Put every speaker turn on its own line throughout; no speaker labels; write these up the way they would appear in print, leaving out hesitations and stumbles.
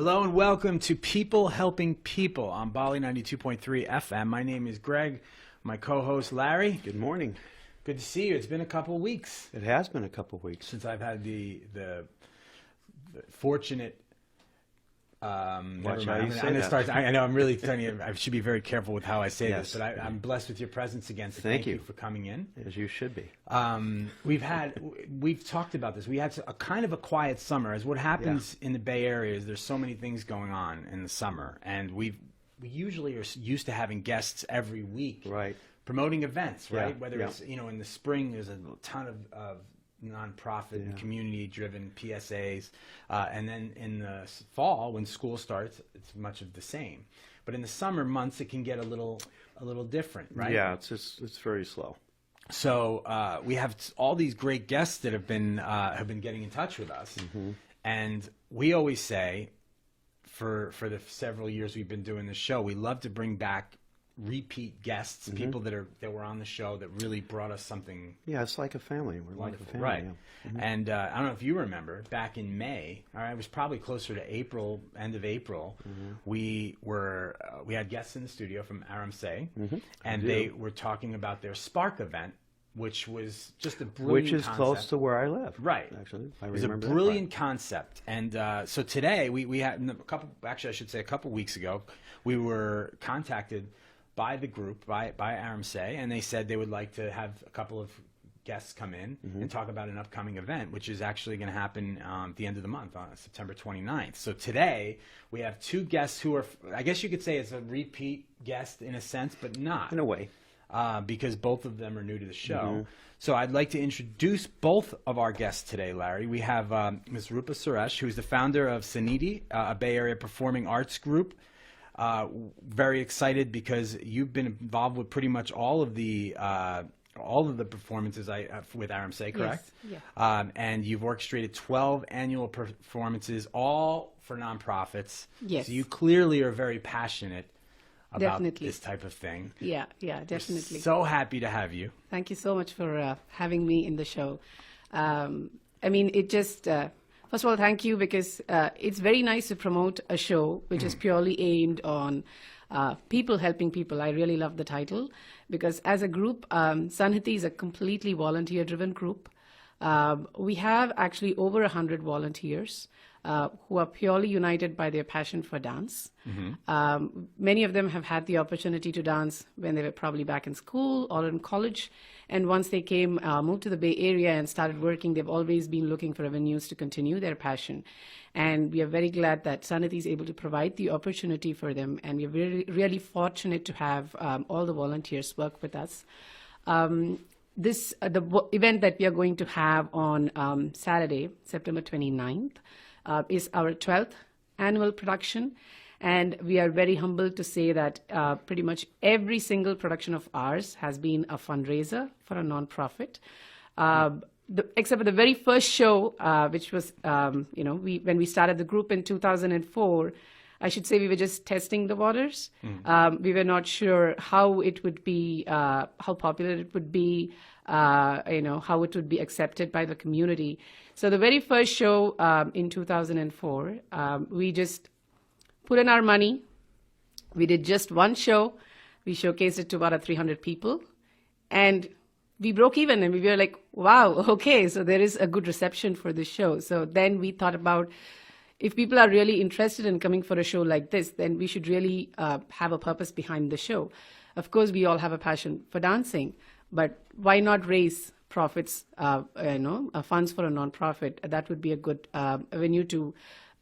Hello and welcome to People Helping People on Bali 92.3 FM. My name is Greg, my co-host Larry.
Good morning.
Good to see you. It's been a couple of weeks.
It has been a couple of weeks
Since I've had the fortunate...
Watch how you say that.
I know I'm really telling I should be very careful with how I say
Yes.
this, but I'm blessed with your presence again, so
Thank
thank you
you
for coming in.
As you should be.
We've talked about this. We had a kind of a quiet summer. As what happens in the Bay Area is there's so many things going on in the summer, and we usually are used to having guests every week,
Right.
promoting events, right?
Yeah,
Whether
yeah.
it's in the spring, there's a ton of nonprofit and community-driven PSAs, and then in the fall, when school starts, it's much of the same. But in the summer months, it can get a little different, right?
Yeah, it's very slow.
So we have all these great guests that have been getting in touch with us, and we always say, for the several years we've been doing this show, we love to bring back repeat guests, people that were on the show that really brought us something.
Yeah, it's like a family. We're
wonderful,
like a family.
right?
Yeah.
And I don't know if you remember, back in May, it was probably closer to April, end of April. We had guests in the studio from Aram Sei, and they were talking about their Spark event, which was just a brilliant
Which is
concept.
close to where I live.
Right.
Actually, I
It was a
remember
brilliant concept. And so today, we had a couple weeks ago, we were contacted by the group, by Aram Sei, and they said they would like to have a couple of guests come in and talk about an upcoming event, which is actually going to happen at the end of the month, on September 29th. So today, we have two guests who are, I guess you could say it's a repeat guest in a sense, but not.
In a way.
Because both of them are new to the show. So I'd like to introduce both of our guests today, Larry. We have Ms. Rupa Suresh, who's the founder of Sanhiti, a Bay Area performing arts group. Very excited because you've been involved with pretty much all of the performances with Aram Sei, correct?
Yes. Yeah.
And you've orchestrated 12 annual performances, all for nonprofits.
Yes.
So you clearly are very passionate about
Definitely.
this type of thing.
Yeah, definitely.
So happy to have you.
Thank you so much for having me in the show. It just, first of all, thank you, because it's very nice to promote a show which is purely aimed on people helping people. I really love the title, because as a group, Sanhiti is a completely volunteer-driven group. We have actually over 100 volunteers who are purely united by their passion for dance. Many of them have had the opportunity to dance when they were probably back in school or in college. And once they moved to the Bay Area and started working, they've always been looking for avenues to continue their passion. And we are very glad that Sanhiti is able to provide the opportunity for them. And we're really, really fortunate to have all the volunteers work with us. The event that we are going to have on Saturday, September 29th, is our 12th annual production. And we are very humbled to say that pretty much every single production of ours has been a fundraiser for a nonprofit. Except for the very first show, which was, when we started the group in 2004, I should say we were just testing the waters. We were not sure how it would be, how popular it would be, how it would be accepted by the community. So the very first show in 2004, we just put in our money. We did just one show. We showcased it to about 300 people. And we broke even, and we were like, wow, okay, so there is a good reception for this show. So then we thought about, if people are really interested in coming for a show like this, then we should really have a purpose behind the show. Of course, we all have a passion for dancing, but why not raise profits, funds for a nonprofit? That would be a good avenue to,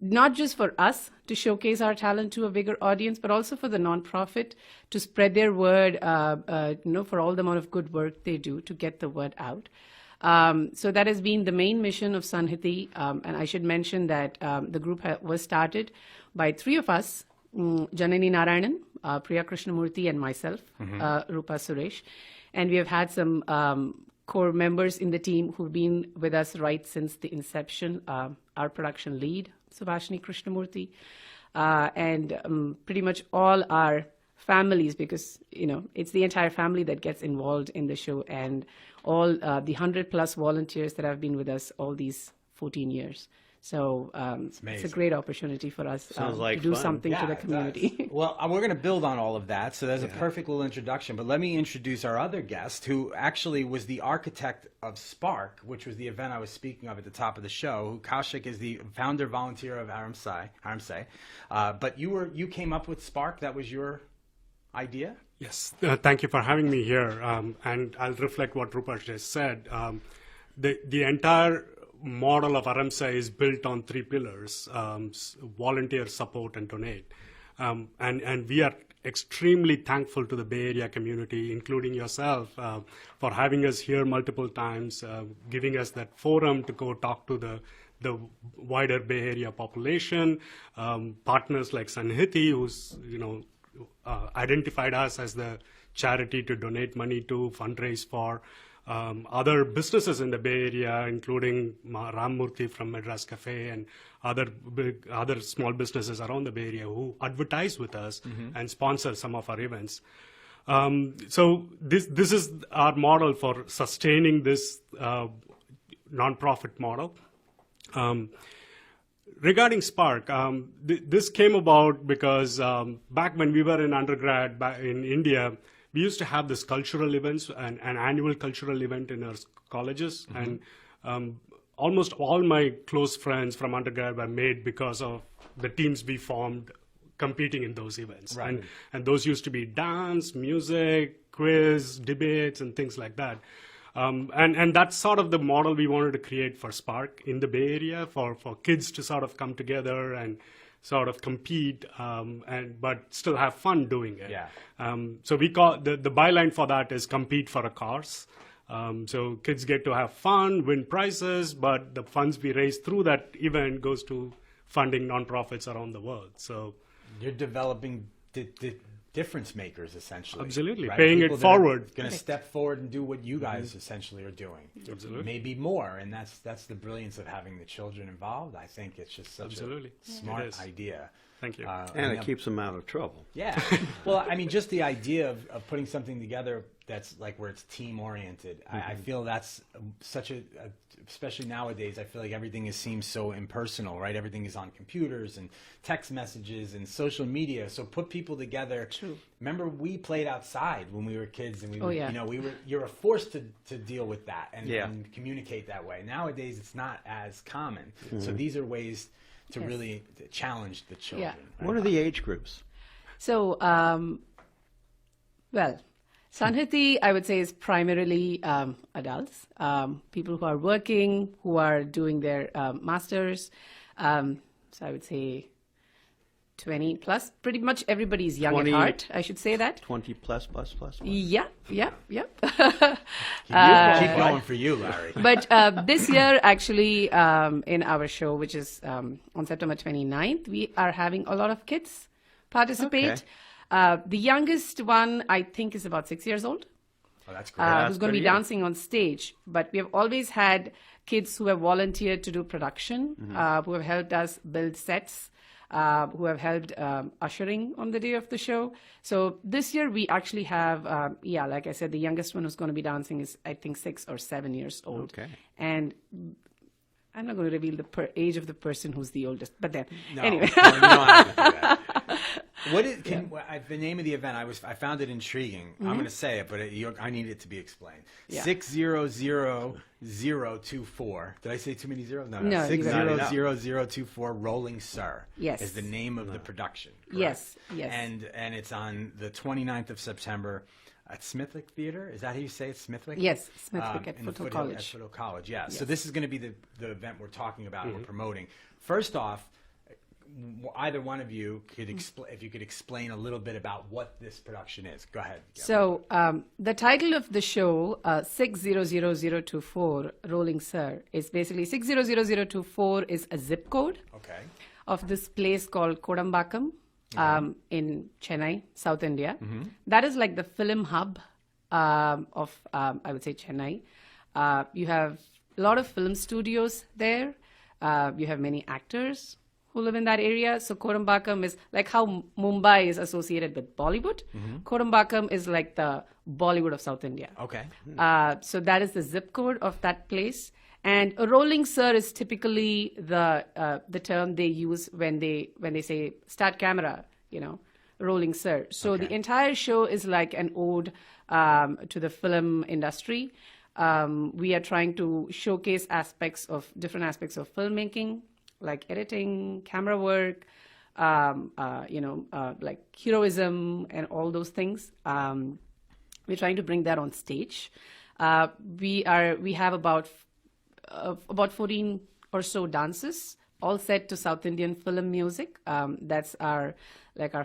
not just for us to showcase our talent to a bigger audience, but also for the nonprofit to spread their word, for all the amount of good work they do to get the word out. So that has been the main mission of Sanhiti. And I should mention that the group was started by three of us, Janani Narayanan, Priya Krishnamurthy, and myself, Rupa Suresh. And we have had some core members in the team who've been with us right since the inception. Our production lead, Subhashini Krishnamurthy, and pretty much all our families, because it's the entire family that gets involved in the show, and all the 100+ volunteers that have been with us all these 14 years. So it's a
amazing.
great opportunity for us
Sounds
to
like
do
fun.
something to the
it does.
community.
Well, we're going to build on all of that. So there's a perfect little introduction. But let me introduce our other guest, who actually was the architect of Spark, which was the event I was speaking of at the top of the show. Kaushik is the founder volunteer of Aram Sei. But you came up with Spark. That was your idea?
Yes, thank you for having me here. And I'll reflect what Rupert just said. The entire model of Aram Sei is built on three pillars: volunteer, support, and donate. And we are extremely thankful to the Bay Area community, including yourself, for having us here multiple times, giving us that forum to go talk to the wider Bay Area population. Partners like Sanhiti, who's identified us as the charity to donate money to, fundraise for. Other businesses in the Bay Area, including Ram Murthy from Madras Cafe and other small businesses around the Bay Area who advertise with us and sponsor some of our events. So this is our model for sustaining this nonprofit model. Regarding Spark, this came about because back when we were in undergrad in India, we used to have this cultural events, an annual cultural event in our colleges, and almost all my close friends from undergrad were made because of the teams we formed competing in those events.
Right.
And those used to be dance, music, quiz, debates, and things like that. And that's sort of the model we wanted to create for Spark in the Bay Area, for kids to sort of come together and sort of compete, but still have fun doing it.
Yeah.
So we call the byline for that is compete for a cause. So kids get to have fun, win prizes, but the funds we raise through that event goes to funding nonprofits around the world. So
You're developing difference makers, essentially.
Absolutely.
Right?
Paying it forward.
Going to step forward and do what you guys essentially are doing.
Absolutely.
Maybe more, and that's the brilliance of having the children involved. I think it's just such
Absolutely.
a smart
It is.
idea.
Thank you.
And it keeps them out of trouble.
Yeah. Well, I mean, just the idea of putting something together that's like where it's team oriented. I feel that's such especially nowadays, I feel like everything seems so impersonal, right? Everything is on computers and text messages and social media. So put people together.
True.
Remember, we played outside when we were kids, and you were forced to deal with that and communicate that way. Nowadays, it's not as common. So these are ways to really challenge the children.
Yeah.
Right?
What are the age groups?
So, Sanhiti, I would say, is primarily adults, people who are working, who are doing their masters. So I would say 20 plus. Pretty much everybody is young
20
at heart, I should say that.
20 plus.
Yeah.
Keep going for you, Larry.
But this year, actually, in our show, which is on September 29th, we are having a lot of kids participate.
Okay.
The youngest one, I think, is about 6 years old,
Oh, that's great.
who's going to be
pretty young.
dancing on stage. But we have always had kids who have volunteered to do production, who have helped us build sets, who have helped ushering on the day of the show. So this year we actually have, like I said, the youngest one who's going to be dancing is, I think, 6 or 7 years old.
Okay.
And I'm not going to reveal the age of the person who's the oldest, but then
No,
anyway.
no, you don't have to do that. What is the name of the event? I found it intriguing. I'm going to say it, but I need it to be explained.
Yeah.
600024. Did I say too many zeros? No.
No, you got it.
600024 Rolling Sir.
Yes.
Is the name of the production. Correct?
Yes.
And it's on the 29th of September at Smithwick Theater. Is that how you say it? Smithwick?
Yes, Smithwick at
in the
Foothill
Foothill-
College.
At Foothill College, yeah. So
Yes.
this is going to be the event we're talking about and we're promoting. First off, either one of you could if you could explain a little bit about what this production is. Go ahead.
So the title of the show, 600024 Rolling Sir, is basically 600024 is a zip code
Okay.
of this place called Kodambakkam in Chennai, South India. That is like the film hub of, I would say, Chennai. You have a lot of film studios there. You have many actors who live in that area. So Kodambakkam is like how Mumbai is associated with Bollywood. Kodambakkam is like the Bollywood of South India.
Okay.
So that is the zip code of that place. And a rolling sir is typically the term they use when they say start camera, rolling sir. So the entire show is like an ode to the film industry. We are trying to showcase different aspects of filmmaking, like editing, camera work, like heroism and all those things. We're trying to bring that on stage. We have about 14 or so dances, all set to South Indian film music. That's our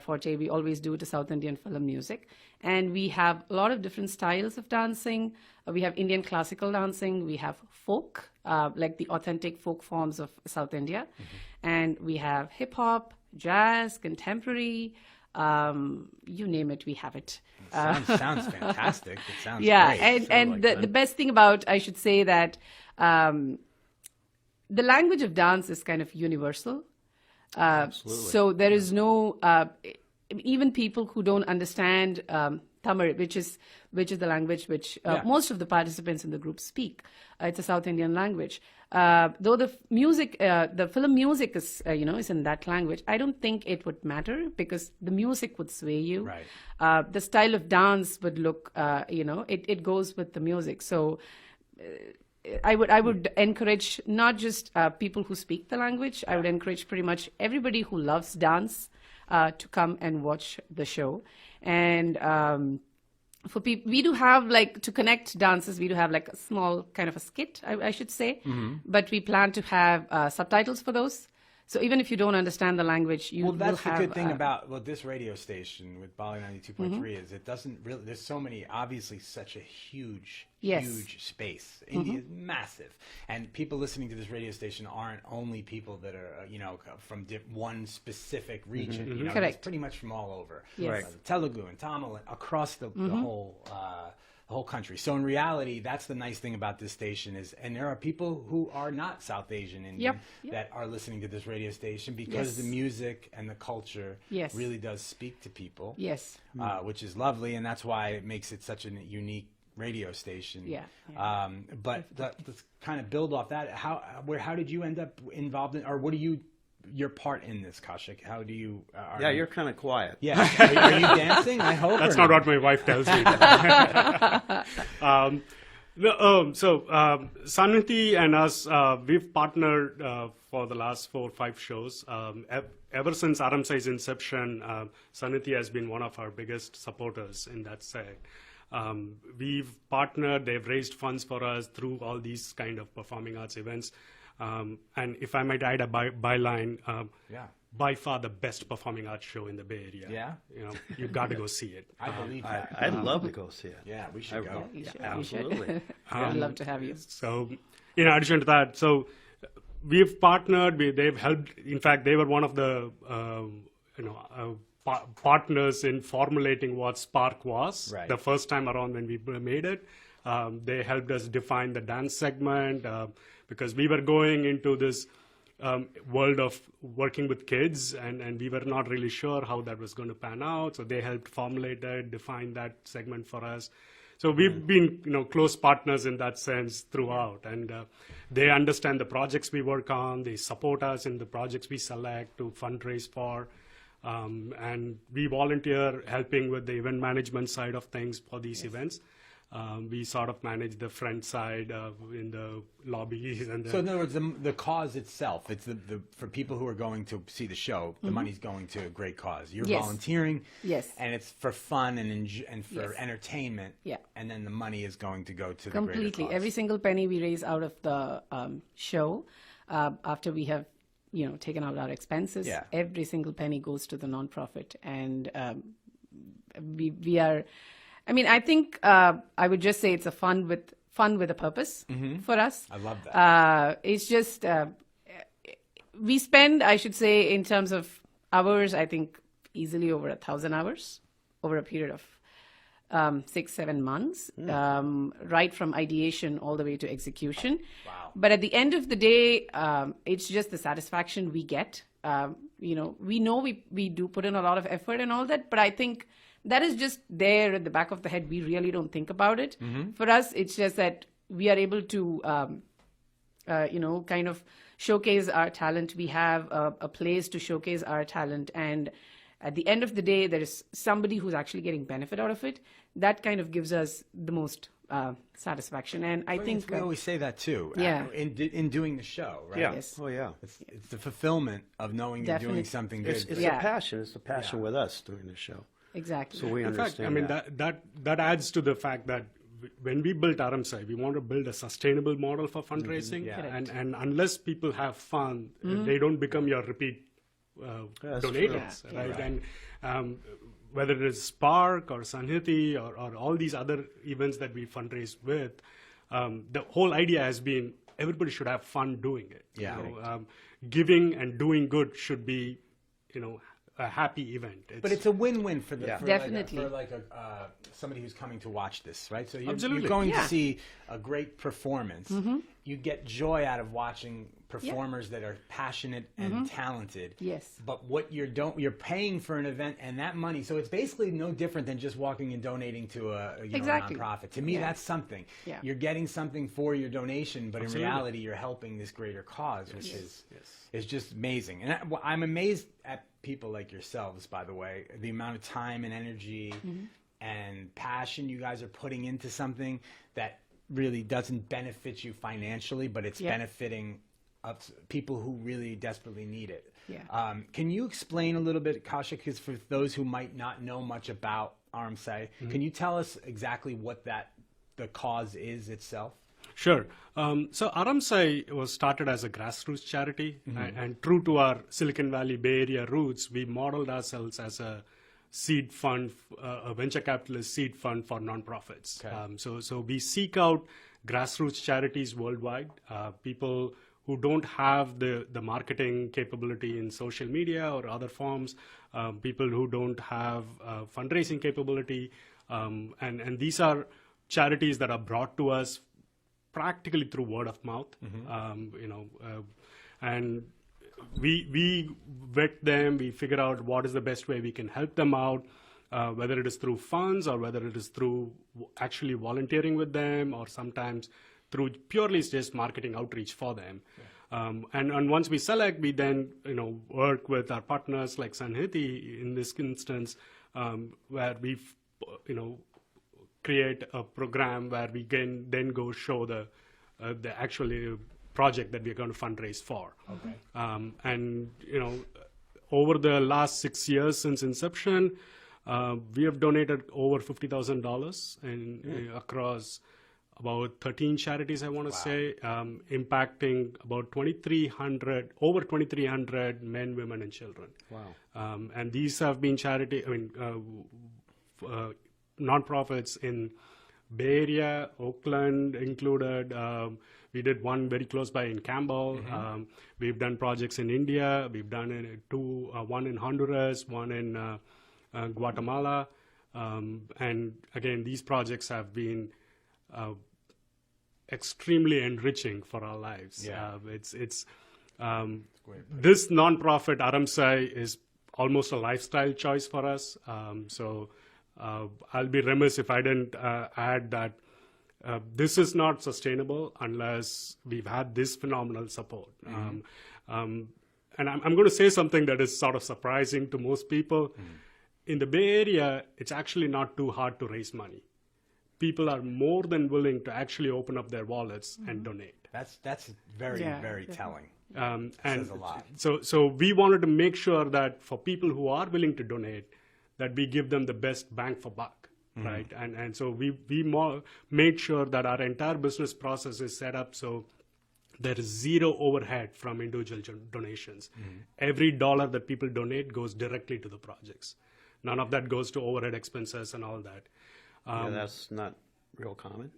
forte. We always do to South Indian film music. And we have a lot of different styles of dancing. We have Indian classical dancing. We have folk, like the authentic folk forms of South India. And we have hip hop, jazz, contemporary, you name it, we have it.
Sounds fantastic. It sounds
Yeah,
great.
and the best thing about, I should say that the language of dance is kind of universal. So there is no, even people who don't understand Tamil, which is the language which most of the participants in the group speak. It's a South Indian language. Though the music, the film music is in that language, I don't think it would matter because the music would sway you.
Right.
The style of dance would look, it goes with the music. So I would encourage not just people who speak the language. I would encourage pretty much everybody who loves dance to come and watch the show. And for people, we do have to connect dances. We do have a small kind of a skit, I should say. But we plan to have subtitles for those. So even if you don't understand the language, you will have...
Well, that's the good thing about this radio station with Bali 92.3 is it doesn't really... There's so many, obviously such a huge space. India is massive. And people listening to this radio station aren't only people that are, from one specific region.
Correct.
It's pretty much from all over.
Yes. Right.
Telugu and Tamil, across the whole country. So in reality, that's the nice thing about this station and there are people who are not South Asian Indian that are listening to this radio station because the music and the culture really does speak to people.
Yes.
Which is lovely, and that's why it makes it such a unique radio station. But let's kind of build off that. How did you end up involved in, or what do you? Your part in this, Kaushik? How do you...
you're kind of quiet.
Yeah. Are you dancing, I hope?
That's not what my wife tells me. Sanhiti and us, we've partnered for the last 4 or 5 shows. Ever since Aram Sei's inception, Sanhiti has been one of our biggest supporters in that side. We've partnered, they've raised funds for us through all these kind of performing arts events. And if I might add a byline, by far the best performing arts show in the Bay Area.
Yeah?
You've got to go see it.
I believe that.
I'd love to go see it.
Yeah, we should go.
You should.
Absolutely.
I'd love to have you.
So, in addition to that, we've partnered. They've helped. In fact, they were one of the partners in formulating what Spark was the first time around when we made it. They helped us define the dance segment because we were going into this world of working with kids, and we were not really sure how that was going to pan out. So they helped formulate it, define that segment for us. So we've been, close partners in that sense throughout, and they understand the projects we work on. They support us in the projects we select to fundraise for, and we volunteer helping with the event management side of things for these events. We sort of manage the front side in the lobbies. So
in other words, the cause itself, it's for people who are going to see the show, the money's going to a great cause. You're volunteering, and it's for fun and for entertainment, and then the money is going to go to the greater cause.
Completely. Every single penny we raise out of the show, after we have taken out our expenses, every single penny goes to the nonprofit. And we are... I think I would just say it's a fun with a purpose for us.
I love that.
It's just we spend, I should say, in terms of hours, I think easily over 1,000 hours over a period of 6-7 months, right from ideation all the way to execution.
Wow.
But at the end of the day, it's just the satisfaction we get. We know we do put in a lot of effort and all that, but I think that is just there at the back of the head. We really don't think about it. For us, it's just that we are able to kind of showcase our talent. We have a place to showcase our talent, and at the end of the day, there is somebody who's actually getting benefit out of it. That kind of gives us the most satisfaction. And I think
we always say that too.
Yeah.
In doing the show, right?
Yeah.
Yes.
Oh, yeah.
It's the fulfillment of knowing you're doing
Definitely.
something good.
It's
Yeah.
a passion. It's a passion with us doing the show.
exactly.
So we
In fact,
understand
I mean, that adds to the fact that when we built Aram Sei, we want to build a sustainable model for fundraising.
Yeah.
Correct.
And unless people have fun, they don't become your repeat
That's
donators,
true.
right?
Yeah.
And whether it is Spark or Sanhiti or all these other events that we fundraise with, the whole idea has been everybody should have fun doing it.
Yeah.
Giving and doing good should be, a happy event.
But it's a win-win for the
Yeah.
for
Definitely.
like somebody who's coming to watch this, right? So you're
Absolutely.
going
Yeah.
to see a great performance. You get joy out of watching performers that are passionate and talented.
Yes.
But what you're paying for an event and that money, so it's basically no different than just walking and donating to a
Exactly.
nonprofit. To me,
Yeah.
that's something.
Yeah.
You're getting something for your donation, but
Absolutely.
in reality, you're helping this greater cause, which is just amazing. And I'm amazed at people like yourselves, by the way, the amount of time and energy and passion you guys are putting into something that really doesn't benefit you financially, but it's
Yeah.
benefiting people who really desperately need it.
Yeah.
Can you explain a little bit, Kasha, because for those who might not know much about Aram Sei, can you tell us exactly what the cause is itself?
Sure. So Aram Sei was started as a grassroots charity, and true to our Silicon Valley Bay Area roots, we modeled ourselves as a seed fund, a venture capitalist seed fund for nonprofits.
Okay.
So we seek out grassroots charities worldwide, people who don't have the marketing capability in social media or other forms, people who don't have fundraising capability, and these are charities that are brought to us practically through word of mouth, and we vet them. We figure out what is the best way we can help them out, whether it is through funds or whether it is through actually volunteering with them, or sometimes through purely just marketing outreach for them. And once we select, we then work with our partners like Sanhiti in this instance, where we create a program where we can then go show the actual project that we're going to fundraise for.
Okay.
And over the last 6 years since inception, we have donated over $50,000 across about 13 charities, I want to say, impacting about over 2,300 men, women, and children.
Wow.
And these have been nonprofits in Bay Area, Oakland included. We did one very close by in Campbell. We've done projects in India. We've done one in Honduras, one in Guatemala. And again, these projects have been extremely enriching for our lives.
Yeah.
It's this nonprofit Aram Sei is almost a lifestyle choice for us. So I'll be remiss if I didn't add that this is not sustainable unless we've had this phenomenal support. And I'm going to say something that is sort of surprising to most people. In the Bay Area, it's actually not too hard to raise money. People are more than willing to actually open up their wallets and donate.
That's very, very telling.
And
says a lot.
So we wanted to make sure that for people who are willing to donate, that we give them the best bang for buck, right? And so we made sure that our entire business process is set up so there is zero overhead from individual donations. Every dollar that people donate goes directly to the projects. None of that goes to overhead expenses and all that.
Yeah, that's not real common.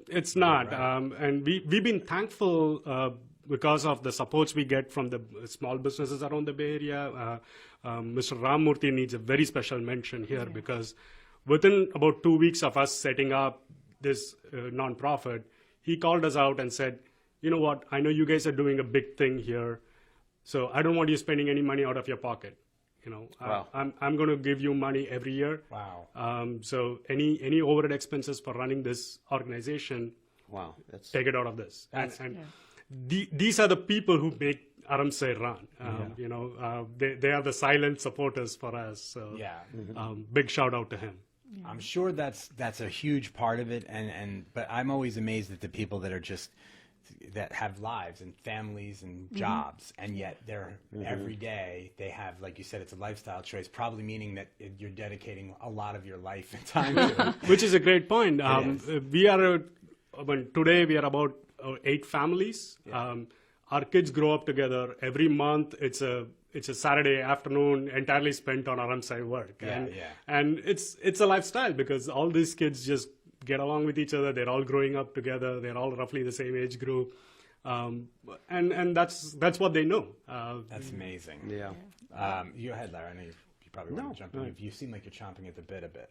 It's not. And we've been thankful because of the supports we get from the small businesses around the Bay Area. Mr. Ram Murthy needs a very special mention here because within about 2 weeks of us setting up this nonprofit, he called us out and said, you know what, I know you guys are doing a big thing here, so I don't want you spending any money out of your pocket.
Wow.
I'm going to give you money every year.
Wow.
So any overhead expenses for running this organization,
Wow. That's
take it out of this.
That's-
these are the people who make Aram Sei run. They are the silent supporters for us. So, big shout out to him.
I'm sure that's a huge part of it, but I'm always amazed at the people that are that have lives and families and jobs, and yet they're every day they have, like you said, it's a lifestyle choice, probably meaning that you're dedicating a lot of your life and time to it.
Which is a great point. Today we are about 8 families.
Yeah.
Our kids grow up together. Every month it's a Saturday afternoon entirely spent on Aram Sei work. And it's a lifestyle because all these kids just get along with each other. They're all growing up together. They're all roughly the same age group. And that's what they know.
That's amazing.
Yeah.
You ahead, Larry. I know you probably want to jump in. You seem like you're chomping at the bit a bit.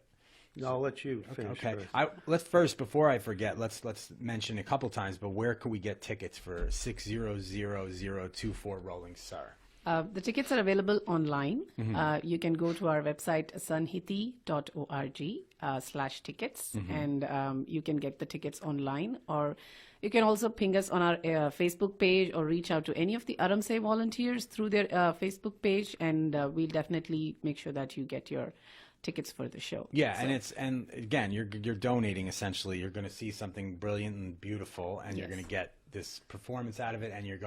I'll let you finish.
Okay.
First.
Let's first, before I forget, let's mention a couple times, but where can we get tickets for 600024 Rolling Sir?
The tickets are available online. You can go to our website, sanhiti.org/tickets, and you can get the tickets online. Or you can also ping us on our Facebook page or reach out to any of the Aram Sei volunteers through their Facebook page, and we'll definitely make sure that you get your tickets for the show.
Yeah, and again, you're donating essentially. You're going to see something brilliant and beautiful, and you're going to get this performance out of it, and you're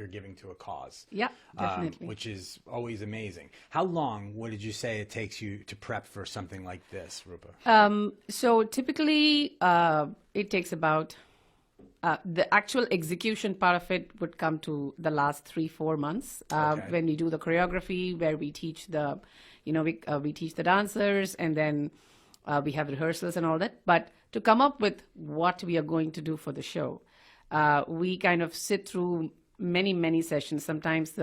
giving to a cause.
Yeah, definitely.
Which is always amazing. How long, what did you say it takes you to prep for something like this, Rupa?
So typically, it takes about the actual execution part of it would come to the last 3-4 months when we do the choreography, where we teach we teach the dancers, and then we have rehearsals and all that. But to come up with what we are going to do for the show, we kind of sit through many sessions. Sometimes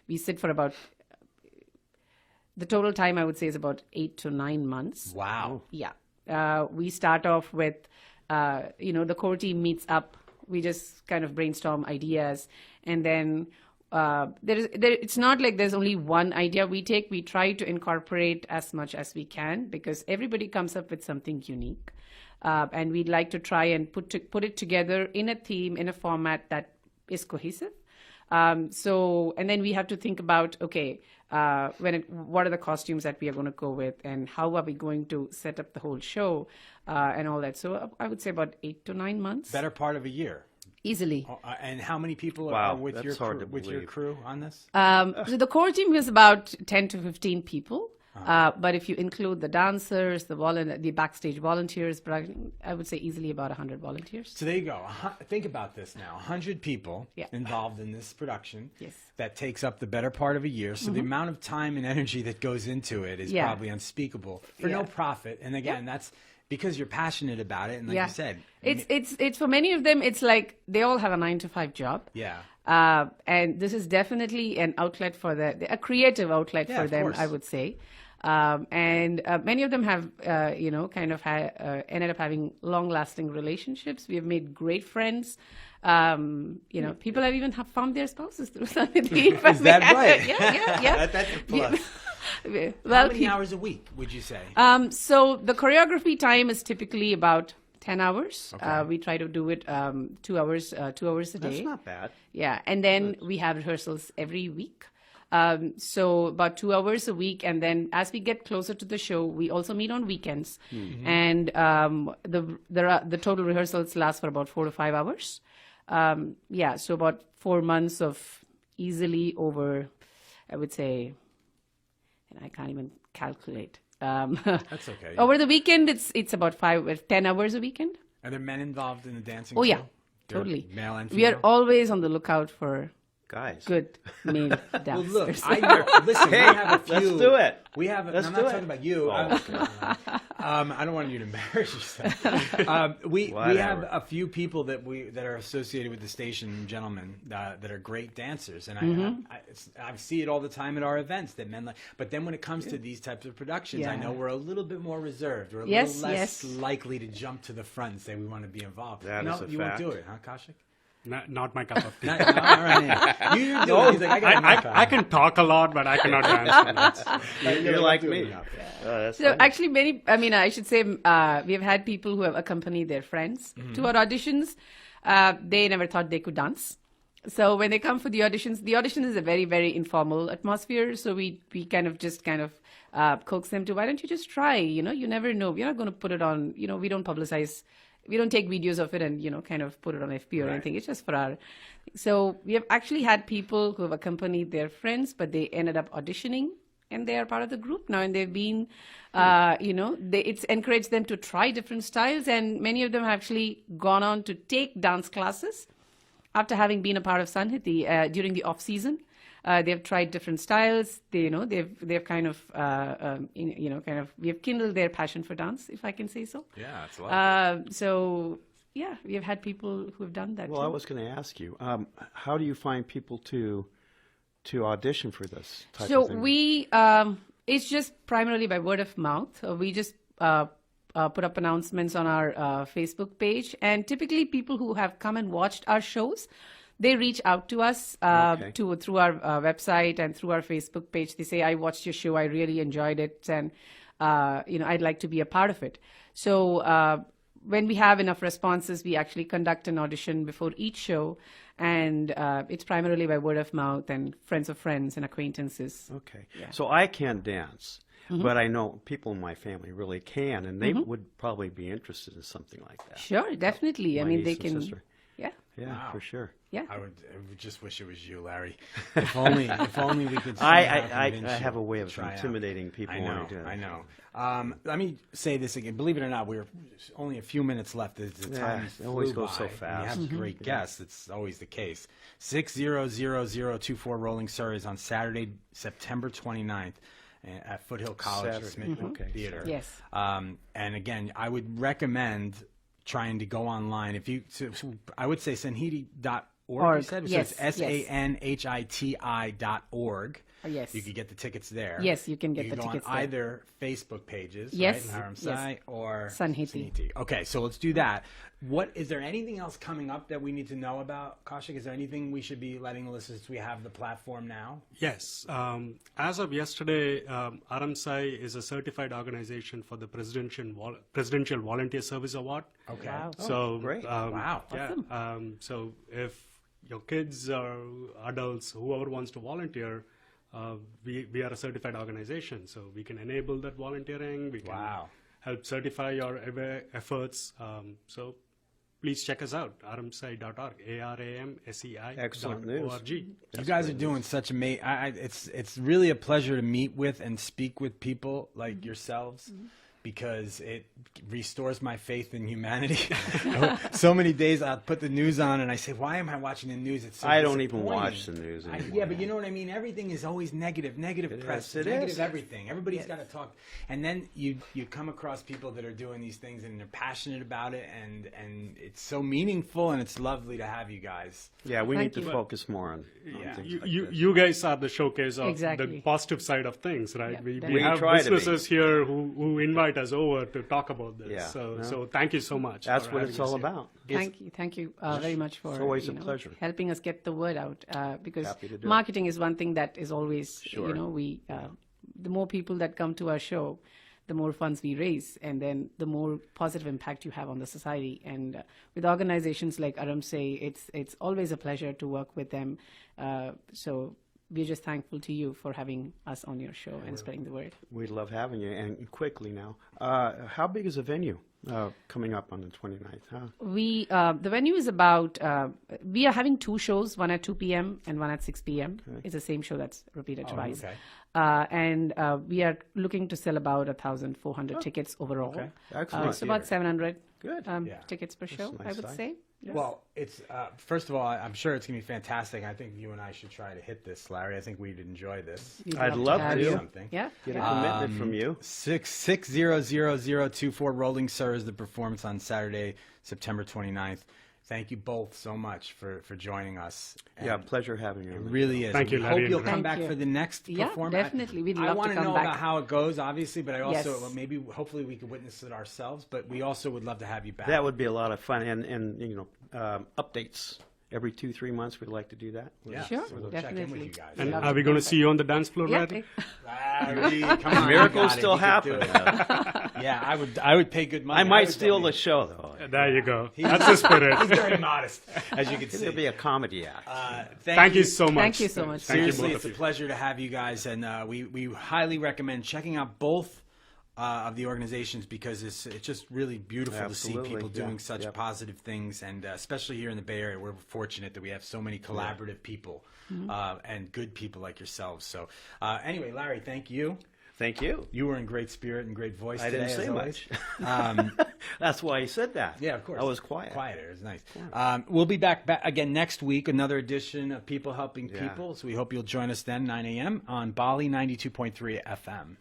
we sit for about, the total time I would say is about 8 to 9 months.
Wow.
Yeah. We start off with, the core team meets up. We just kind of brainstorm ideas, and then it's not like there's only one idea we take. We try to incorporate as much as we can because everybody comes up with something unique. And we'd like to try and put it together in a theme, in a format that is cohesive. And then we have to think about, what are the costumes that we are going to go with, and how are we going to set up the whole show, and all that. So I would say about 8 to 9 months.
Better part of a year.
Easily.
And how many people are with your crew on this?
So the core team is about 10 to 15 people. But if you include the dancers, the backstage volunteers, I would say easily about 100 volunteers.
So there you go. Think about this now. 100 people involved in this production.
Yes.
That takes up the better part of a year. So the amount of time and energy that goes into it is probably unspeakable for no profit. And again, that's because you're passionate about it. And like you said,
it's for many of them, it's like they all have a 9-to-5 job.
Yeah.
And this is definitely an outlet for a creative outlet for them,
course.
I would say. And many of them have, ended up having long-lasting relationships. We have made great friends. People have even found their spouses through Sanhiti.
Is that right?
Yeah.
That's a plus.
Well,
how many hours a week would you say?
So the choreography time is typically about 10 hours.
Okay.
We try to do it 2 hours a day.
That's not bad.
Yeah, and then we have rehearsals every week. So about 2 hours a week, and then as we get closer to the show, we also meet on weekends. Mm-hmm. And the total rehearsals last for about 4 to 5 hours. So about 4 months of easily over, I would say, and I can't even calculate.
That's okay.
Over the weekend, it's about 10 hours a weekend.
Are there men involved in the dancing?
Oh,
too?
yeah, totally.
Male and
We
female?
are always on the lookout for
guys.
good male
Well,
dancers.
look, listen, we have a few.
Let's do it.
We have.
Let's
I'm
do
not
it.
talking about you. I don't want you to embarrass yourself. We have a few people that are associated with the station, gentlemen, that are great dancers, and I see it all the time at our events that men like. But then when it comes to these types of productions, I know we're a little bit more reserved. We're a little less likely to jump to the front and say we want to be involved.
That is a
you
fact.
won't do it, huh, Kaushik?
Not my cup of tea.
All right. You're doing it. He's like,
I can talk a lot, but I cannot dance.
You're like me. That's
So
funny.
actually, I should say we have had people who have accompanied their friends to our auditions. they never thought they could dance. So when they come for the audition is a very, very informal atmosphere. So we kind of coax them to, why don't you just try? You never know. We're not going to put it on, we don't publicize, we don't take videos of it and, kind of put it on FB or anything. It's just for our. So we have actually had people who have accompanied their friends, but they ended up auditioning and they are part of the group now. And they've been, it's encouraged them to try different styles. And many of them have actually gone on to take dance classes after having been a part of Sanhiti during the off season. They've tried different styles. They've kind of we have kindled their passion for dance, if I can say so.
Yeah, it's lovely.
So yeah, we have had people who have done that.
Well,
too.
I was going to ask you, how do you find people to audition for this type of thing?
So we, it's just primarily by word of mouth. We just put up announcements on our Facebook page, and typically people who have come and watched our shows, they reach out to us through our website and through our Facebook page. They say, I watched your show, I really enjoyed it, and I'd like to be a part of it. So when we have enough responses, we actually conduct an audition before each show, and it's primarily by word of mouth and friends of friends and acquaintances.
Okay.
Yeah.
So I can't dance, but I know people in my family really can, and they would probably be interested in something like that.
Sure, definitely.
My
I mean,
niece
they
and
can.
sister.
Yeah.
Yeah,
Wow.
for sure.
Yeah.
I would just wish it was you, Larry. If only we could.
I
somehow convince
have
you
a way
to
of
try out.
intimidating people.
I
when
know.
I do that.
I know. Let me say this again. Believe it or not, we're only a few minutes left. The time
it always
flew
goes so
by.
fast.
We have great guests. It's always the case. 600024 Rolling Surrey is on Saturday, September 29th. At Foothill College
Saturday.
Smith Theater.
Yes.
And again, I would recommend trying to go online. If you, I would say Sanhiti.org. You said?
Yes,
So it's SANHITI.org.
Yes.
You could get the tickets there.
Yes, you can get
you
the
go
tickets
on
there.
either Facebook pages,
Yes,
right? Aram
yes.
Sei or
Sanhiti.
Okay, so let's do that. Is there anything else coming up that we need to know about, Kaushik? Is there anything we should be letting the listeners? We have the platform now.
Yes. As of yesterday, Aram Sei is a certified organization for the Presidential Volunteer Service Award.
Okay.
Wow.
So
great.
Wow.
Yeah. So if your kids or adults, whoever wants to volunteer, we are a certified organization, so we can enable that volunteering. We can help certify your efforts. So please check us out, aramsei.org, ARAMSEI.org.
Excellent news.
You guys are doing such amazing. It's really a pleasure to meet with and speak with people like yourselves. Because it restores my faith in humanity. So many days I'll put the news on and I say, why am I watching the news? It's so
I don't even
disappointing.
watch the news anymore.
Yeah, but you know what I mean? Everything is always negative press,
It
negative
is.
everything. Everybody's got to talk. And then you come across people that are doing these things and they're passionate about it and it's so meaningful and it's lovely to have you guys.
Yeah, we
Thank
need to
you.
focus more on
Yeah.
things like this.
You guys are the showcase of
Exactly.
the positive side of things, right?
Yeah,
we
definitely.
have
We try to be.
businesses here who invite us over to talk about this.
Yeah.
So thank you so much.
That's
for
what
having
it's
us
all
here.
about.
Thank you very much for
always a pleasure.
helping us get the word out because
Happy to do it.
marketing is one thing that is always
Sure.
the more people that come to our show, the more funds we raise, and then the more positive impact you have on the society. And with organizations like Aram Sei, it's always a pleasure to work with them. So we're just thankful to you for having us on your show and spreading the word.
We love having you. And quickly now, how big is the venue coming up on the 29th? Huh?
We the venue is about we are having two shows, one at 2 p.m. and one at 6 p.m. It's the same show that's repeated twice.
Okay.
And we are looking to sell about 1,400 tickets overall.
Okay.
Excellent.
It's about 700
Good.
Yeah.
tickets per show,
a
I
nice
would
size.
say. Yeah.
Well, it's first of all, I'm sure it's gonna be fantastic. I think you and I should try to hit this, Larry. I think we'd enjoy this.
We'd
I'd love
have
to.
you.
Something.
Yeah.
Get a
yeah.
commitment from you.
6000024 Rolling Surrey is the performance on Saturday, September 29th. Thank you both so much for joining us.
Yeah,
And
pleasure having you.
it really is.
Thank you,
We
Larry,
hope you'll
and
come
Thank
back
you.
for the next
Yeah,
performance.
definitely. We'd
I
love
want
to
to
come
know
back.
about how it goes, obviously, but I also
Yes.
maybe hopefully we could witness it ourselves. But we also would love to have you back.
That would be a lot of fun. And updates every 2-3 months. We'd like to do that.
yeah.
Sure,
We'll check in with
definitely.
you guys.
And
Love
are
to
we going
come
to see you on the dance floor,
Yeah.
Larry?
Larry, come on,
Miracles
you
still
got it. He could
happen.
do it. Yeah, I would pay good money.
I might
would
steal
donate.
the show, though.
There you go. That's the spirit.
He's very modest, as you can see.
It'll be a comedy act.
Thank you so much.
Thank you so much.
Thank you,
Seriously,
both
it's
of
a
you.
pleasure to have you guys, and we highly recommend checking out both of the organizations because it's just really beautiful to see
Absolutely,
people doing
yeah,
such
yep.
positive things, and especially here in the Bay Area, we're fortunate that we have so many collaborative people and good people like yourselves. So anyway, Larry, thank you.
Thank you.
You were in great spirit and great voice
I
today.
didn't say
as always.
much. That's why he said that.
Yeah, of course.
I was quiet.
Quieter. It was nice. We'll be back again next week, another edition of People Helping
Yeah.
People. So we hope you'll join us then, 9 a.m. on Bali 92.3 FM.